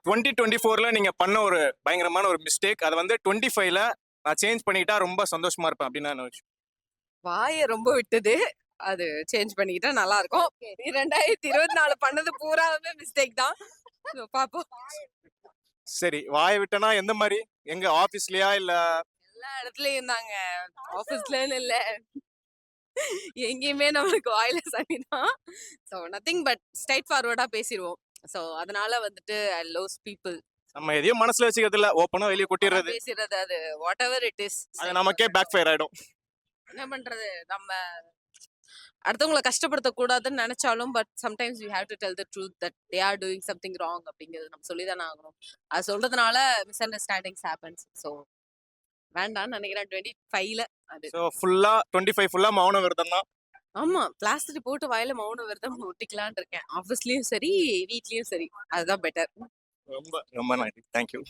2024ல நீங்க பண்ண ஒரு பயங்கரமான ஒரு மிஸ்டேக் அதை வந்து 25ல நான் சேஞ்ச் பண்ணிட்டா ரொம்ப சந்தோஷமா இருப்பேன் அப்படின்னு நான் நினைச்சேன். வாய ரொம்ப விட்டது. அது சேஞ்ச் பண்ணிக்கிட்டா நல்லா இருக்கும். 2024 பண்ணது பூராவுமே மிஸ்டேக் தான். பாப்போம். சரி, வாயை விட்டனா எந்த மாதிரி? எங்க ஆபீஸ்லயா இல்ல? எல்லா இடத்துலயும் தாங்க. ஆபீஸ்லன்னு இல்ல. எங்கேயுமே நம்மளுக்கு வாயில சனிதான். ஸோ நத்திங் பட் ஸ்ட்ரைட் ஃபார்வர்டா பேசிடுவோம். ஸோ அதனால வந்துட்டு ஐ லவ்ஸ் பீப்புள். நம்ம எதையும் மனசுல வச்சுக்கிறது இல்ல, ஓப்பனா வெளியே கொட்டிடுறது. பேசுறது அது வாட் எவர் இட் இஸ். அது நமக்கே பேக் ஃபயர் ஆயிடும். என்ன பண்றது? நம்ம அடுத்தவங்கள கஷ்டப்படுத்த கூடாதுன்னு நினைச்சாலும் but sometimes you have to tell the truth that they are doing something wrong அப்படிங்கிறது நம்ம சொல்லி தானே ஆகணும். அது சொல்றதுனால மிஸ் அண்டர்ஸ்டாண்டிங்ஸ் ஹேப்பன்ஸ். ஸோ வேண்டாம்னு நினைக்கிறேன் 25ல அது. ஸோ ஃபுல்லா 25 ஃபுல்லா மௌன விரதம் தான். ஆமா, பிளாஸ்டிக் போட்டு வாயில மௌன விரதம் ஒட்டிக்கலான்னு இருக்கேன். ஆஃபீஸ்லயும் சரி, வீட்லயும் சரி. அதுதான் பெட்டர். ரொம்ப ரொம்ப நன்றி. தேங்க்யூ.